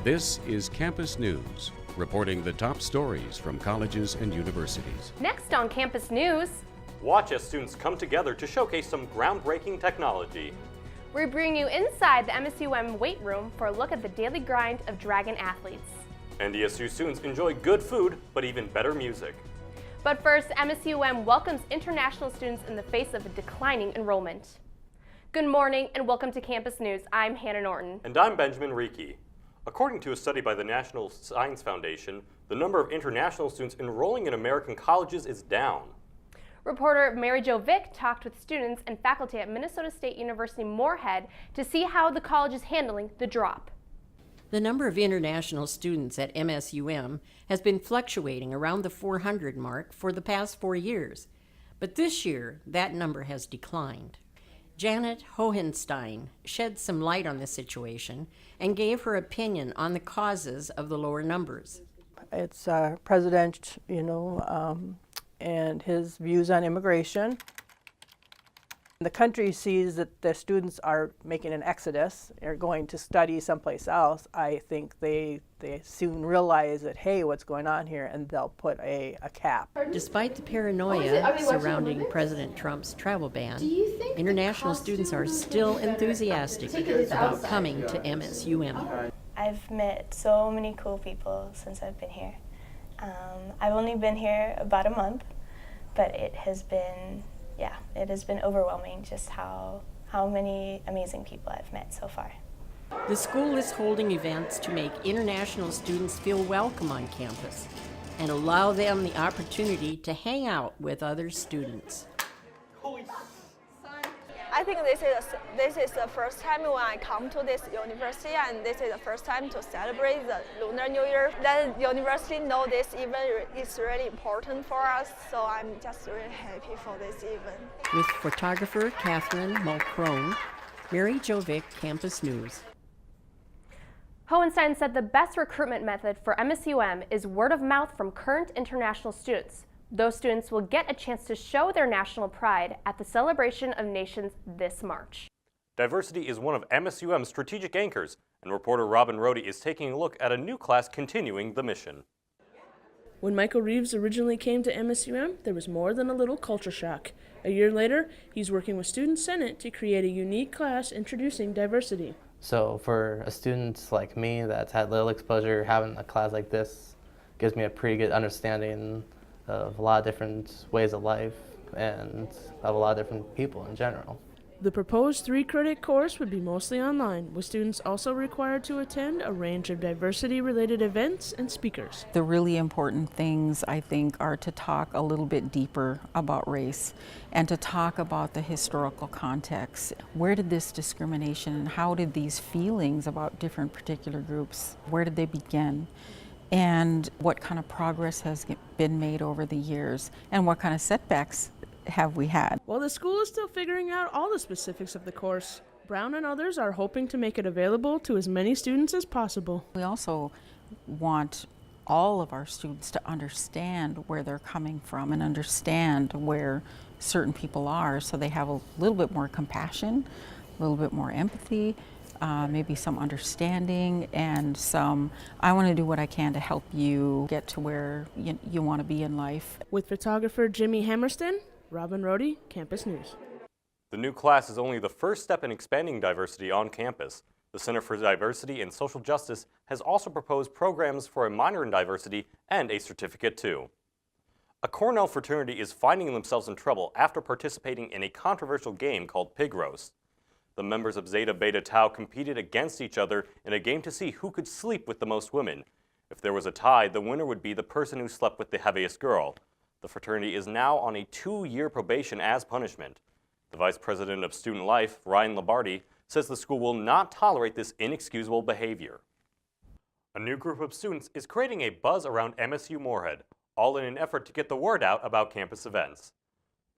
This is Campus News, reporting the top stories from colleges and universities. Next on Campus News, watch as students come together to showcase some groundbreaking technology. we bring you inside the MSUM weight room for a look at the daily grind of Dragon athletes. NDSU students enjoy good food, but even better music. But first, MSUM welcomes international students in the face of a declining enrollment. Good morning and welcome to Campus News. I'm Hannah Norton. And I'm Benjamin Reiki. According to a study by the National Science Foundation, the number of international students enrolling in American colleges is down. Reporter Mary Jo Vick talked with students and faculty at Minnesota State University Moorhead to see how the college is handling the drop. The number of international students at MSUM has been fluctuating around the 400 mark for the past 4 years, but this year that number has declined. Janet Hohenstein shed some light on the situation and gave her opinion on the causes of the lower numbers. It's President, and his views on immigration. The country sees that the students are making an exodus, are going to study someplace else. I think they soon realize that, hey, what's going on here, and they'll put a cap. Despite the paranoia surrounding President Trump's travel ban, international students are still enthusiastic about coming to MSUM. I've met so many cool people since I've been here. I've only been here about a month, but it has been overwhelming just how many amazing people I've met so far. The school is holding events to make international students feel welcome on campus and allow them the opportunity to hang out with other students. I think this is the first time when I come to this university, and this is the first time to celebrate the Lunar New Year. The university know this event is really important for us, so I'm just really happy for this event. With photographer Catherine Mulcrone, Mary Jo Vick, Campus News. Hohenstein said the best recruitment method for MSUM is word of mouth from current international students. Those students will get a chance to show their national pride at the Celebration of Nations this March. Diversity is one of MSUM's strategic anchors, and reporter Robin Rohde is taking a look at a new class continuing the mission. When Michael Reeves originally came to MSUM, there was more than a little culture shock. A year later, he's working with Student Senate to create a unique class introducing diversity. So for a student like me that's had little exposure, having a class like this gives me a pretty good understanding of a lot of different ways of life and of a lot of different people in general. The proposed 3-credit course would be mostly online, with students also required to attend a range of diversity-related events and speakers. The really important things, I think, are to talk a little bit deeper about race and to talk about the historical context. Where did this discrimination and how did these feelings about different particular groups, where did they begin? And what kind of progress has been made over the years, and what kind of setbacks have we had? While the school is still figuring out all the specifics of the course, Brown and others are hoping to make it available to as many students as possible. We also want all of our students to understand where they're coming from and understand where certain people are, so they have a little bit more compassion, a little bit more empathy, maybe some understanding, and I want to do what I can to help you get to where you want to be in life. With photographer Jimmy Hammerston, Robin Rohde, Campus News. The new class is only the first step in expanding diversity on campus. The Center for Diversity and Social Justice has also proposed programs for a minor in diversity and a certificate too. A Cornell fraternity is finding themselves in trouble after participating in a controversial game called Pig Roast. The members of Zeta Beta Tau competed against each other in a game to see who could sleep with the most women. If there was a tie, the winner would be the person who slept with the heaviest girl. The fraternity is now on a 2-year probation as punishment. The Vice President of Student Life, Ryan Labardi, says the school will not tolerate this inexcusable behavior. A new group of students is creating a buzz around MSU Moorhead, all in an effort to get the word out about campus events.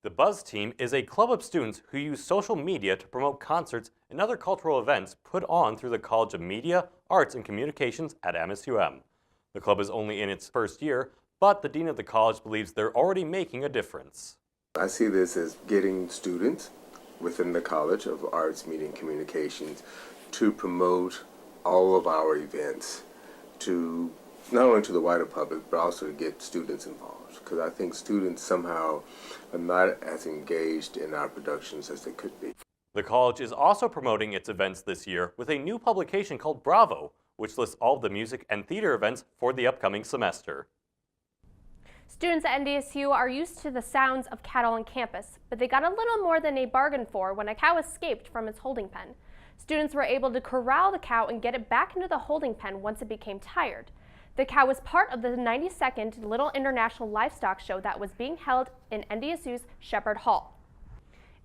The Buzz Team is a club of students who use social media to promote concerts and other cultural events put on through the College of Media, Arts, and Communications at MSUM. The club is only in its first year, but the dean of the college believes they're already making a difference. I see this as getting students within the College of Arts, Media, and Communications to promote all of our events to not only to the wider public, but also to get students involved. Because I think students somehow are not as engaged in our productions as they could be. The college is also promoting its events this year with a new publication called Bravo, which lists all of the music and theater events for the upcoming semester. Students at NDSU are used to the sounds of cattle on campus, but they got a little more than they bargained for when a cow escaped from its holding pen. Students were able to corral the cow and get it back into the holding pen once it became tired. The cow was part of the 92nd Little International Livestock Show that was being held in NDSU's Shepherd Hall.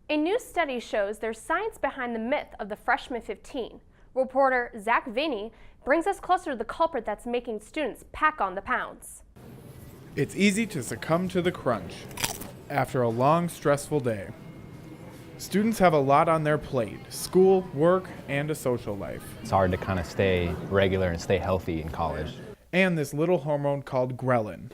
A new study shows there's science behind the myth of the freshman 15. Reporter Zach Vinny brings us closer to the culprit that's making students pack on the pounds. It's easy to succumb to the crunch after a long, stressful day. Students have a lot on their plate: school, work, and a social life. It's hard to kind of stay regular and stay healthy in college. And this little hormone called ghrelin.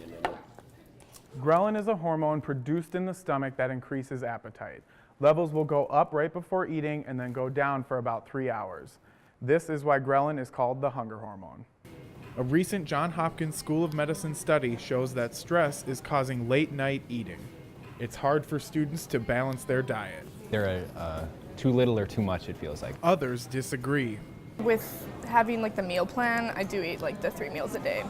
Ghrelin is a hormone produced in the stomach that increases appetite. Levels will go up right before eating and then go down for about 3 hours. This is why ghrelin is called the hunger hormone. A recent Johns Hopkins School of Medicine study shows that stress is causing late-night eating. It's hard for students to balance their diet. They're too little or too much, it feels like. Others disagree. With having like the meal plan, I do eat like the 3 meals a day,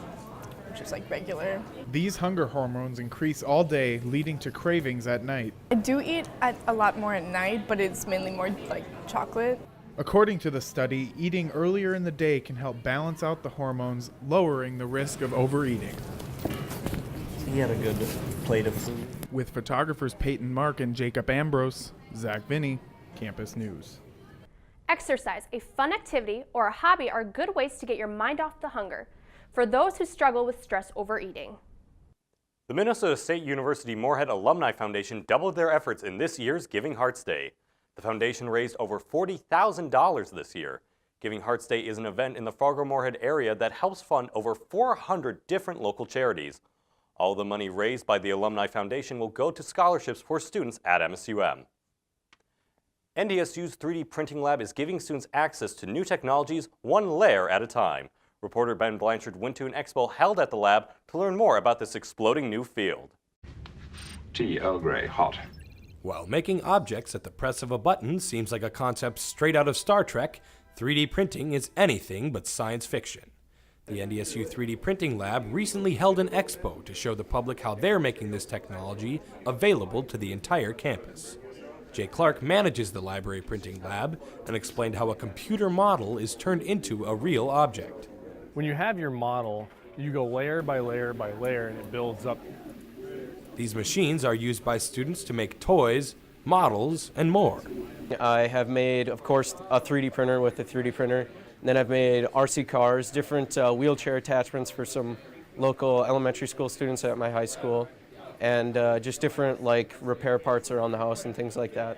which is like regular. These hunger hormones increase all day, leading to cravings at night. I do eat a lot more at night, but it's mainly more like chocolate. According to the study, eating earlier in the day can help balance out the hormones, lowering the risk of overeating. He had a good plate of food. With photographers Peyton Mark and Jacob Ambrose, Zach Vinny, Campus News. Exercise, a fun activity, or a hobby are good ways to get your mind off the hunger for those who struggle with stress overeating. The Minnesota State University Moorhead Alumni Foundation doubled their efforts in this year's Giving Hearts Day. The foundation raised over $40,000 this year. Giving Hearts Day is an event in the Fargo-Moorhead area that helps fund over 400 different local charities. All the money raised by the Alumni Foundation will go to scholarships for students at MSUM. NDSU's 3D printing lab is giving students access to new technologies one layer at a time. Reporter Ben Blanchard went to an expo held at the lab to learn more about this exploding new field. Tea Earl Grey, hot. While making objects at the press of a button seems like a concept straight out of Star Trek, 3D printing is anything but science fiction. The NDSU 3D Printing Lab recently held an expo to show the public how they're making this technology available to the entire campus. Jay Clark manages the library printing lab and explained how a computer model is turned into a real object. When you have your model, you go layer by layer by layer and it builds up. These machines are used by students to make toys, models, and more. I have made, of course, a 3D printer with a 3D printer. And then I've made RC cars, different wheelchair attachments for some local elementary school students at my high school, and just different like repair parts around the house and things like that.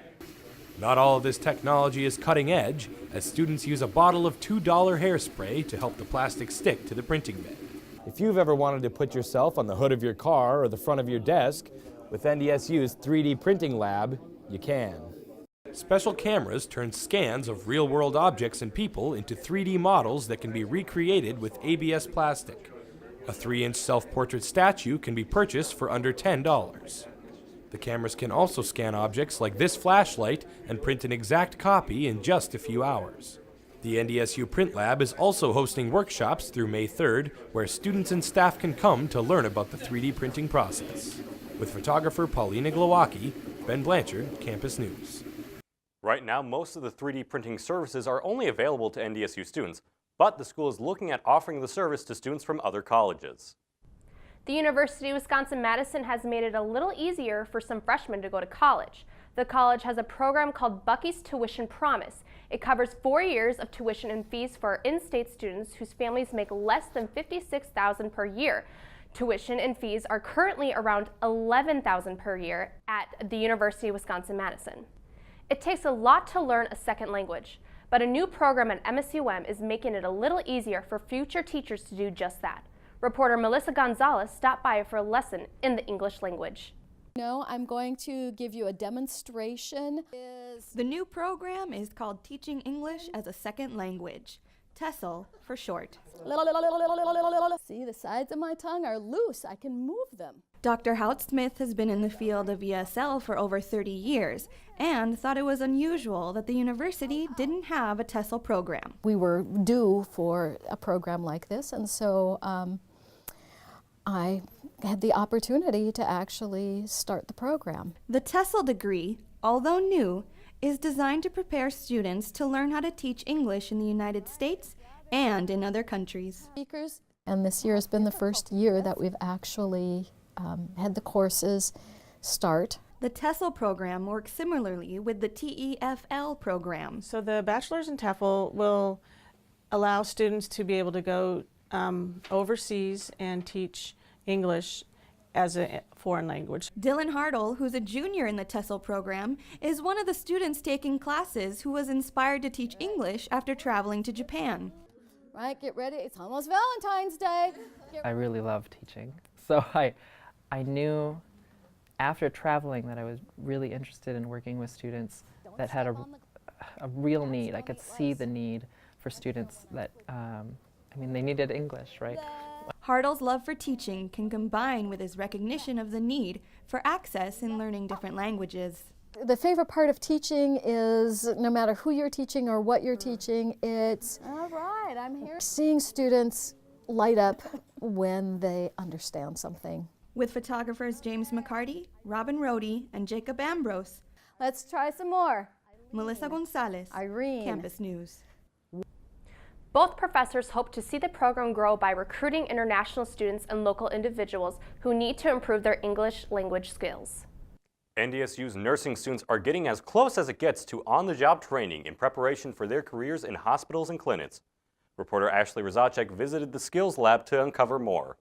Not all of this technology is cutting edge, as students use a bottle of $2 hairspray to help the plastic stick to the printing bed. If you've ever wanted to put yourself on the hood of your car or the front of your desk, with NDSU's 3D printing lab, you can. Special cameras turn scans of real-world objects and people into 3D models that can be recreated with ABS plastic. A 3-inch self-portrait statue can be purchased for under $10. The cameras can also scan objects like this flashlight and print an exact copy in just a few hours. The NDSU Print Lab is also hosting workshops through May 3rd, where students and staff can come to learn about the 3D printing process. With photographer Paulina Glowacki, Ben Blanchard, Campus News. Right now, most of the 3D printing services are only available to NDSU students, but the school is looking at offering the service to students from other colleges. The University of Wisconsin-Madison has made it a little easier for some freshmen to go to college. The college has a program called Bucky's Tuition Promise. It covers 4 years of tuition and fees for in-state students whose families make less than $56,000 per year. Tuition and fees are currently around $11,000 per year at the University of Wisconsin-Madison. It takes a lot to learn a second language, but a new program at MSUM is making it a little easier for future teachers to do just that. Reporter Melissa Gonzalez stopped by for a lesson in the English language. I'm going to give you a demonstration. The new program is called Teaching English as a Second Language. TESOL for short. See, the sides of my tongue are loose. I can move them. Dr. Hout Smith has been in the field of ESL for over 30 years and thought it was unusual that the university didn't have a TESOL program. We were due for a program like this, and so I had the opportunity to actually start the program. The TESOL degree, although new, is designed to prepare students to learn how to teach English in the United States and in other countries. And this year has been the first year that we've actually had the courses start. The TESOL program works similarly with the TEFL program. So the bachelor's in TEFL will allow students to be able to go overseas and teach English as a foreign language. Dylan Hartle, who's a junior in the TESOL program, is one of the students taking classes who was inspired to teach English after traveling to Japan. Right, get ready. It's almost Valentine's Day. I really love teaching. So I knew after traveling that I was really interested in working with students that had a real need. I could see the need for students that, they needed English, right? Hartle's love for teaching can combine with his recognition of the need for access in learning different languages. The favorite part of teaching is no matter who you're teaching or what you're teaching, it's all right, I'm here. Seeing students light up when they understand something. With photographers James McCarty, Robin Rohde, and Jacob Ambrose. Let's try some more. Melissa Gonzalez, Irene. Campus News. Both professors hope to see the program grow by recruiting international students and local individuals who need to improve their English language skills. NDSU's nursing students are getting as close as it gets to on-the-job training in preparation for their careers in hospitals and clinics. Reporter Ashley Rozacek visited the skills lab to uncover more.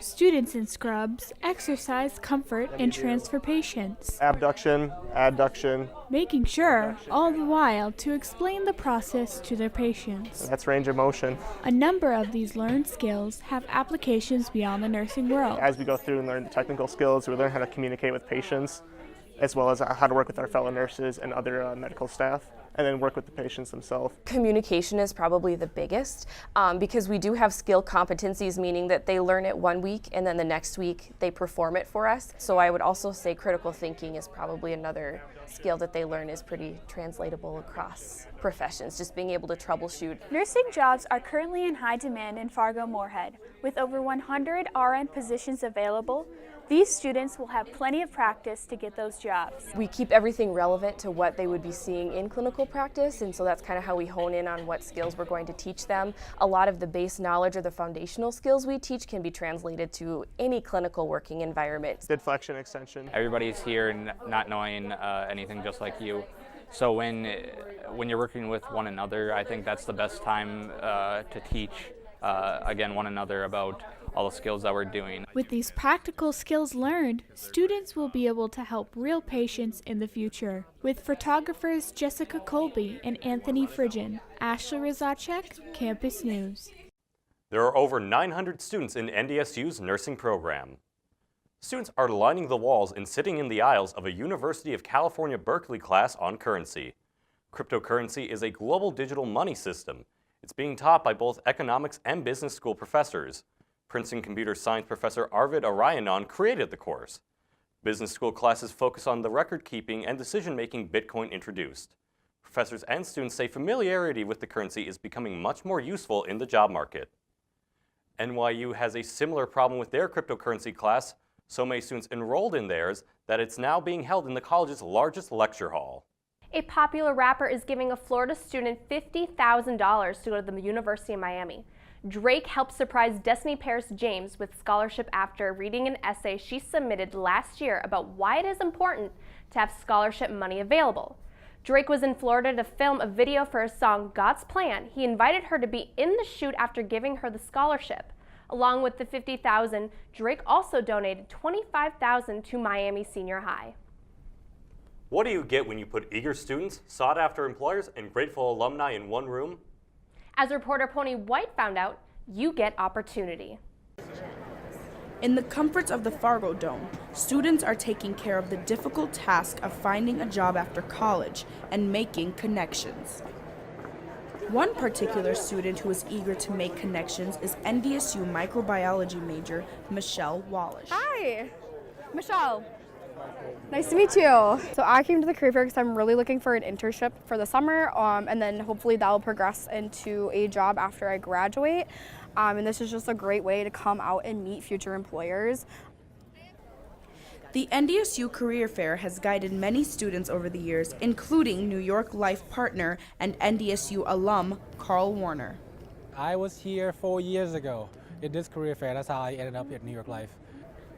Students in scrubs exercise, comfort, and transfer patients. Abduction, adduction. Making sure, all the while, to explain the process to their patients. That's range of motion. A number of these learned skills have applications beyond the nursing world. As we go through and learn the technical skills, we learn how to communicate with patients, as well as how to work with our fellow nurses and other medical staff, and then work with the patients themselves. Communication is probably the biggest because we do have skill competencies, meaning that they learn it one week and then the next week they perform it for us. So I would also say critical thinking is probably another skill that they learn is pretty translatable across professions, just being able to troubleshoot. Nursing jobs are currently in high demand in Fargo-Moorhead. With over 100 RN positions available, these students will have plenty of practice to get those jobs. We keep everything relevant to what they would be seeing in clinical practice, and so that's kind of how we hone in on what skills we're going to teach them. A lot of the base knowledge or the foundational skills we teach can be translated to any clinical working environment. Did flexion extension. Everybody's here not knowing anything just like you. So when you're working with one another, I think that's the best time to teach, again, one another about all the skills that we're doing. With these practical skills learned, students will be able to help real patients in the future. With photographers Jessica Colby and Anthony Frigen, Ashley Rozacek, Campus News. There are over 900 students in NDSU's nursing program. Students are lining the walls and sitting in the aisles of a University of California, Berkeley class on currency. Cryptocurrency is a global digital money system. It's being taught by both economics and business school professors. Princeton computer science professor Arvid Arayanan created the course. Business school classes focus on the record-keeping and decision-making Bitcoin introduced. Professors and students say familiarity with the currency is becoming much more useful in the job market. NYU has a similar problem with their cryptocurrency class. So many students enrolled in theirs that it's now being held in the college's largest lecture hall. A popular rapper is giving a Florida student $50,000 to go to the University of Miami. Drake helped surprise Destiny Paris James with scholarship after reading an essay she submitted last year about why it is important to have scholarship money available. Drake was in Florida to film a video for his song God's Plan. He invited her to be in the shoot after giving her the scholarship. Along with the $50,000, Drake also donated $25,000 to Miami Senior High. What do you get when you put eager students, sought-after employers, and grateful alumni in one room? As reporter Pony White found out, you get opportunity. In the comforts of the Fargo Dome, students are taking care of the difficult task of finding a job after college and making connections. One particular student who is eager to make connections is NDSU microbiology major Michelle Wallish. Hi, Michelle. Nice to meet you. So I came to the career fair because I'm really looking for an internship for the summer, and then hopefully that will progress into a job after I graduate. And this is just a great way to come out and meet future employers. The NDSU Career Fair has guided many students over the years, including New York Life partner and NDSU alum Carl Warner. I was here 4 years ago at this career fair. That's how I ended up at New York Life.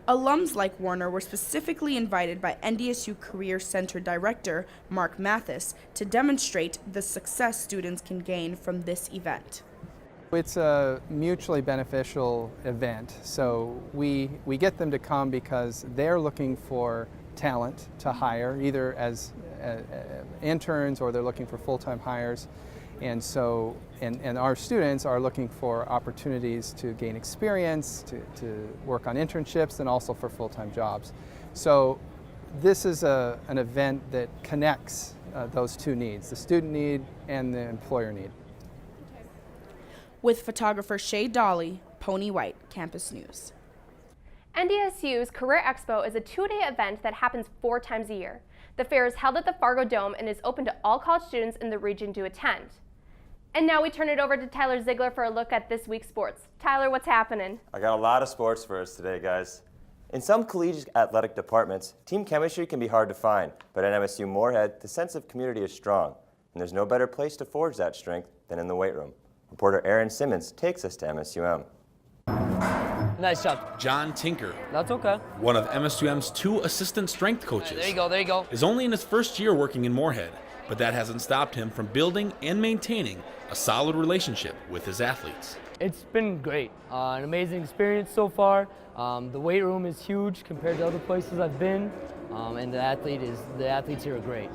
Alums like Warner were specifically invited by NDSU Career Center Director Mark Mathis to demonstrate the success students can gain from this event. It's a mutually beneficial event, so we get them to come because they're looking for talent to hire, either as interns or they're looking for full-time hires. And so, and our students are looking for opportunities to gain experience, to work on internships, and also for full-time jobs. So this is an event that connects those two needs, the student need and the employer need. With photographer Shay Dolly, Pony White, Campus News. NDSU's Career Expo is a 2-day event that happens 4 times a year. The fair is held at the Fargo Dome and is open to all college students in the region to attend. And now we turn it over to Tyler Ziegler for a look at this week's sports. Tyler, what's happening? I got a lot of sports for us today, guys. In some collegiate athletic departments, team chemistry can be hard to find, but at MSU Moorhead, the sense of community is strong, and there's no better place to forge that strength than in the weight room. Reporter Aaron Simmons takes us to MSUM. Nice job. John Tinker, That's okay. one of MSUM's 2 assistant strength coaches, There you go. is only in his first year working in Moorhead, but that hasn't stopped him from building and maintaining a solid relationship with his athletes. It's been great. An amazing experience so far. The weight room is huge compared to other places I've been, and the athletes here are great.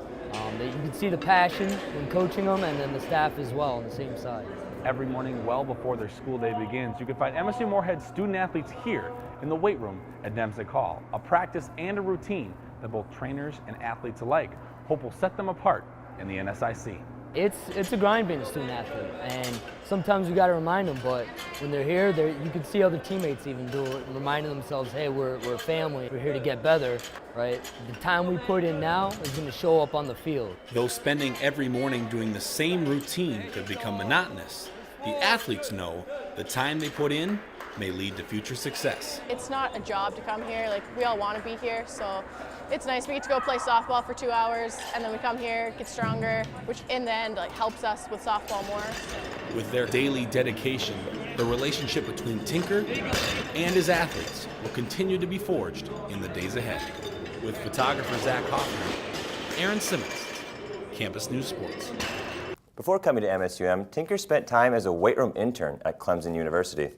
You can see the passion in coaching them, and then the staff as well on the same side. Every morning, well before their school day begins, you can find MSU Moorhead student athletes here in the weight room at Demsick Hall, a practice and a routine that both trainers and athletes alike hope will set them apart in the NSIC. It's a grind being a student athlete, and sometimes you got to remind them, but when they're here, you can see other teammates even do it, reminding themselves, hey, we're a family, we're here to get better, right? The time we put in now is going to show up on the field. Though spending every morning doing the same routine could become monotonous, the athletes know the time they put in may lead to future success. It's not a job to come here, like we all want to be here, so it's nice. We get to go play softball for 2 hours, and then we come here, get stronger, which in the end helps us with softball more. With their daily dedication, the relationship between Tinker and his athletes will continue to be forged in the days ahead. With photographer Zach Hoffman, Aaron Simmons, Campus News Sports. Before coming to MSUM, Tinker spent time as a weight room intern at Clemson University.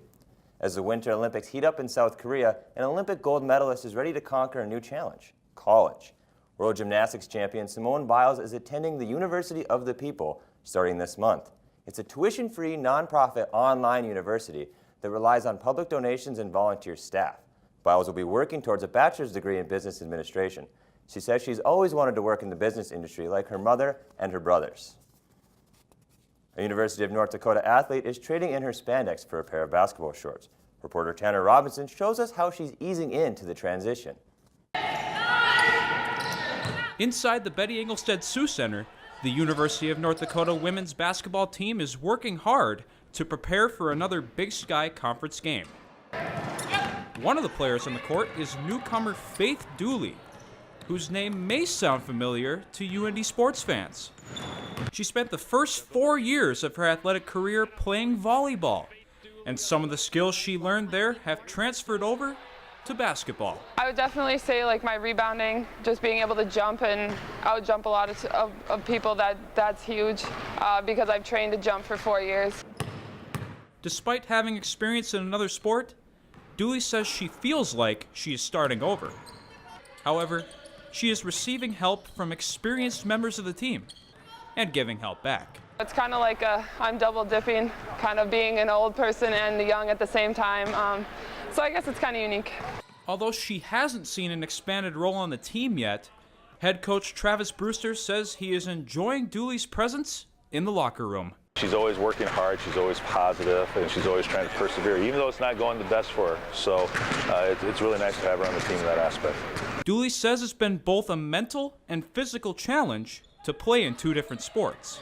As the Winter Olympics heat up in South Korea, an Olympic gold medalist is ready to conquer a new challenge, college. World Gymnastics champion Simone Biles is attending the University of the People starting this month. It's a tuition-free, nonprofit online university that relies on public donations and volunteer staff. Biles will be working towards a bachelor's degree in business administration. She says she's always wanted to work in the business industry like her mother and her brothers. A University of North Dakota athlete is trading in her spandex for a pair of basketball shorts. Reporter Tanner Robinson shows us how she's easing into the transition. Inside the Betty Engelstead Sioux Center, the University of North Dakota women's basketball team is working hard to prepare for another Big Sky Conference game. One of the players on the court is newcomer Faith Dooley, whose name may sound familiar to UND sports fans. She spent the first 4 years of her athletic career playing volleyball, and some of the skills she learned there have transferred over to basketball. I would definitely say my rebounding, just being able to jump and out-jump a lot of people, that's huge because I've trained to jump for 4 years. Despite having experience in another sport, Dooley says she feels like she is starting over. However, she is receiving help from experienced members of the team and giving help back. It's kind of like I'm double dipping, kind of being an old person and young at the same time. So I guess it's kind of unique. Although she hasn't seen an expanded role on the team yet, head coach Travis Brewster says he is enjoying Dooley's presence in the locker room. She's always working hard, she's always positive, and she's always trying to persevere, even though it's not going the best for her. So it's really nice to have her on the team in that aspect. Dooley says it's been both a mental and physical challenge to play in 2 different sports.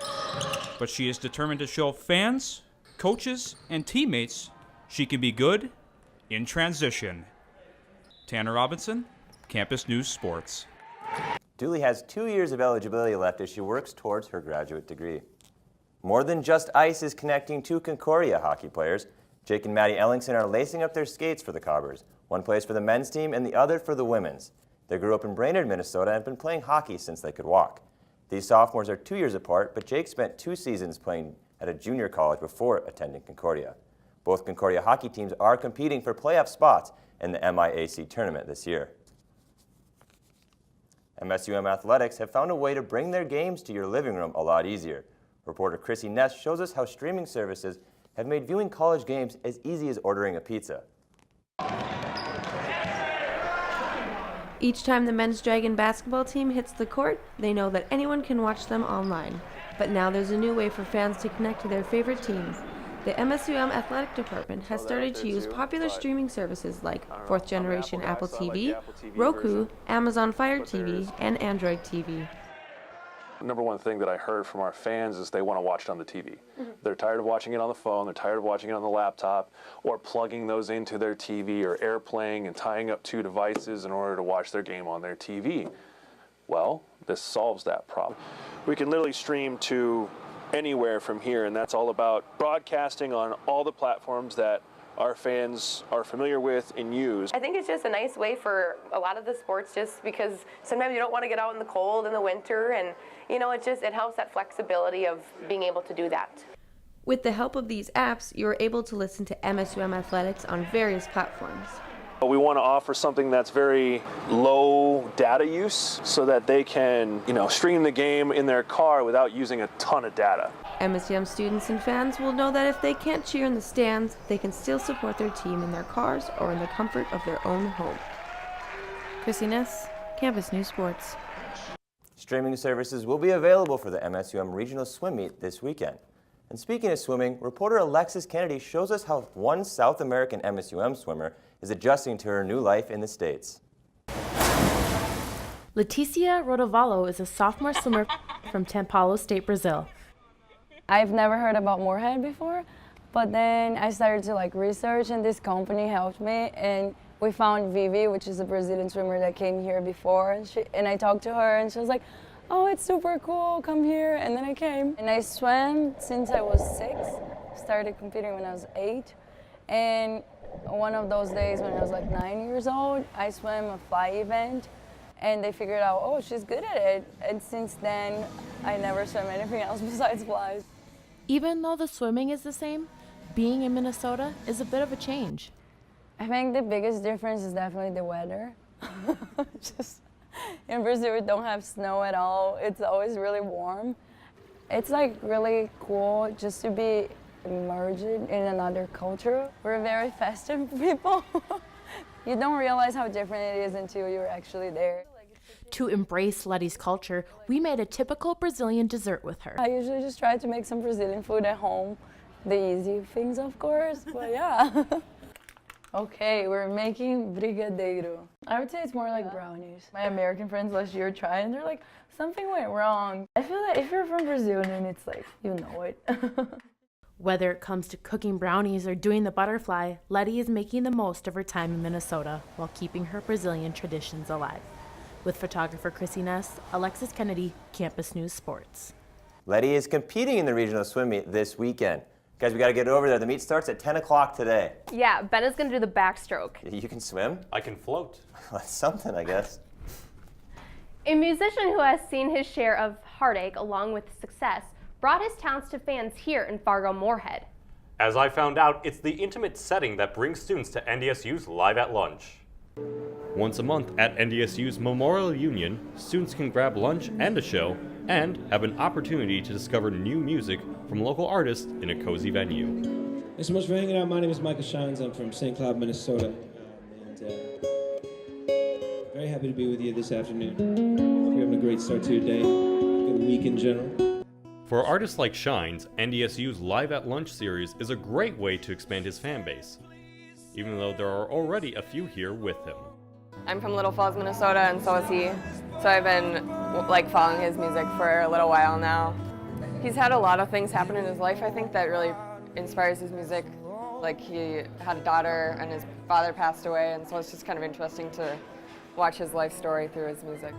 But she is determined to show fans, coaches, and teammates she can be good in transition. Tanner Robinson, Campus News Sports. Dooley has 2 years of eligibility left as she works towards her graduate degree. More than just ice is connecting 2 Concordia hockey players. Jake and Maddie Ellingson are lacing up their skates for the Cobbers. One plays for the men's team and the other for the women's. They grew up in Brainerd, Minnesota, and have been playing hockey since they could walk. These sophomores are 2 years apart, but Jake spent 2 seasons playing at a junior college before attending Concordia. Both Concordia hockey teams are competing for playoff spots in the MIAC tournament this year. MSUM Athletics have found a way to bring their games to your living room a lot easier. Reporter Chrissy Ness shows us how streaming services have made viewing college games as easy as ordering a pizza. Each time the men's Dragon basketball team hits the court, they know that anyone can watch them online. But now there's a new way for fans to connect to their favorite teams. The MSUM Athletic Department has started to use popular streaming services like 4th generation Apple TV, Roku, Amazon Fire TV, and Android TV. Number one thing that I heard from our fans is they want to watch it on the TV. They're tired of watching it on the phone, they're tired of watching it on the laptop, or plugging those into their TV or AirPlaying and tying up 2 devices in order to watch their game on their TV. Well, this solves that problem. We can literally stream to anywhere from here, and that's all about broadcasting on all the platforms that our fans are familiar with and use. I think it's just a nice way for a lot of the sports, just because sometimes you don't want to get out in the cold in the winter, and you know, it helps that flexibility of being able to do that. With the help of these apps, you're able to listen to MSUM Athletics on various platforms. We want to offer something that's very low data use so that they can, stream the game in their car without using a ton of data. MSUM students and fans will know that if they can't cheer in the stands, they can still support their team in their cars or in the comfort of their own home. Chrissy Ness, Campus News Sports. Streaming services will be available for the MSUM Regional Swim Meet this weekend. And speaking of swimming, reporter Alexis Kennedy shows us how one South American MSUM swimmer is adjusting to her new life in the States. Leticia Rodovalho is a sophomore swimmer from Paulo State, Brazil. I've never heard about Moorhead before, but then I started to research, and this company helped me, and we found Vivi, which is a Brazilian swimmer that came here before, and I talked to her, and she was like, oh, it's super cool, come here, and then I came. And I swam since I was 6, started competing when I was 8, and one of those days when I was 9 years old, I swam a fly event, and they figured out, oh, she's good at it, and since then, I never swam anything else besides flies. Even though the swimming is the same, being in Minnesota is a bit of a change. I think the biggest difference is definitely the weather. In Brazil, we don't have snow at all. It's always really warm. It's really cool just to be immersed in another culture. We're very festive people. You don't realize how different it is until you're actually there. To embrace Letty's culture, we made a typical Brazilian dessert with her. I usually just try to make some Brazilian food at home. The easy things, of course, but yeah. Okay, we're making brigadeiro. I would say it's more like brownies. My American friends last year tried and they're like, something went wrong. I feel like if you're from Brazil, then it's you know it. Whether it comes to cooking brownies or doing the butterfly, Letty is making the most of her time in Minnesota while keeping her Brazilian traditions alive. With photographer Chrissy Ness, Alexis Kennedy, Campus News Sports. Letty is competing in the regional swim meet this weekend. Guys, we got to get over there. The meet starts at 10 o'clock today. Yeah, Ben is going to do the backstroke. You can swim? I can float. That's something, I guess. A musician who has seen his share of heartache along with success brought his talents to fans here in Fargo Moorhead. As I found out, it's the intimate setting that brings students to NDSU's Live at Lunch. Once a month at NDSU's Memorial Union, students can grab lunch and a show and have an opportunity to discover new music from local artists in a cozy venue. Thanks so much for hanging out. My name is Michael Shines. I'm from St. Cloud, Minnesota. Very happy to be with you this afternoon. Hope you're having a great start to your day, good week in general. For artists like Shines, NDSU's Live at Lunch series is a great way to expand his fan base, even though there are already a few here with him. I'm from Little Falls, Minnesota, and so is he. So I've been following his music for a little while now. He's had a lot of things happen in his life, I think, that really inspires his music. Like, he had a daughter and his father passed away, and so it's just kind of interesting to watch his life story through his music.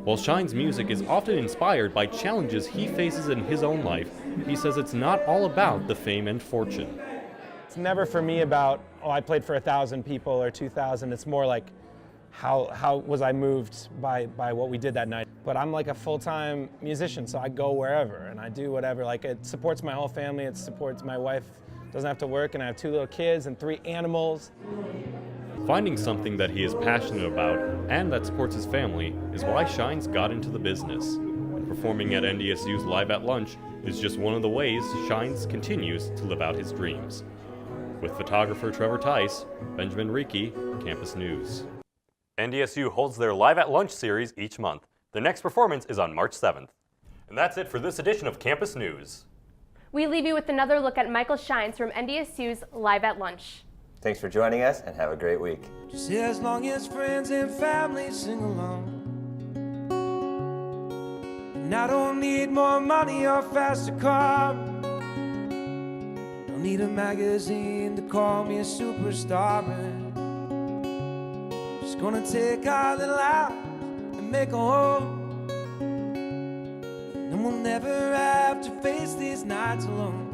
While Shine's music is often inspired by challenges he faces in his own life, he says it's not all about the fame and fortune. It's never for me about, oh, I played for 1,000 people or 2,000. It's more like, how was I moved by what we did that night? But I'm like a full-time musician, so I go wherever and I do whatever. Like, it supports my whole family, it supports my wife, doesn't have to work, and I have 2 little kids and 3 animals. Finding something that he is passionate about and that supports his family is why Shines got into the business. And performing at NDSU's Live at Lunch is just one of the ways Shines continues to live out his dreams. With photographer Trevor Tice, Benjamin Reiki, Campus News. NDSU holds their Live at Lunch series each month. Their next performance is on March 7th. And that's it for this edition of Campus News. We leave you with another look at Michael Shines from NDSU's Live at Lunch. Thanks for joining us and have a great week. Just as long as friends and family sing along. And I don't need more money or faster car. Don't need a magazine to call me a superstar. Just gonna take our little house and make a home. And we'll never have to face these nights alone.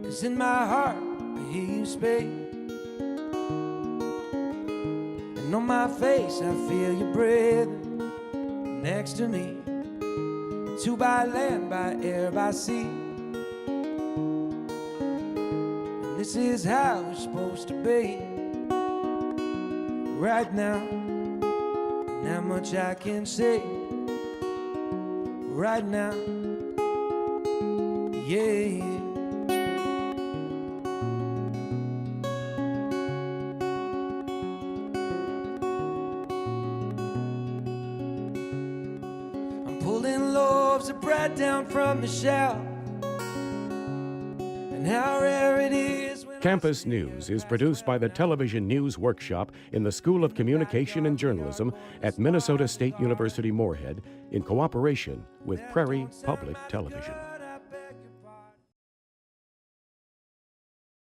'Cause in my heart, I hear you speak. And on my face, I feel you breathing next to me. 2 by land, by air, by sea. And this is how it's supposed to be. Right now, not much I can say. Right now, yeah. Pulling loaves of bread down from the shelf, and how rare it is. Campus News is produced by the Television News Workshop in the School of Communication and Journalism at Minnesota State University Moorhead in cooperation with Prairie Public Television.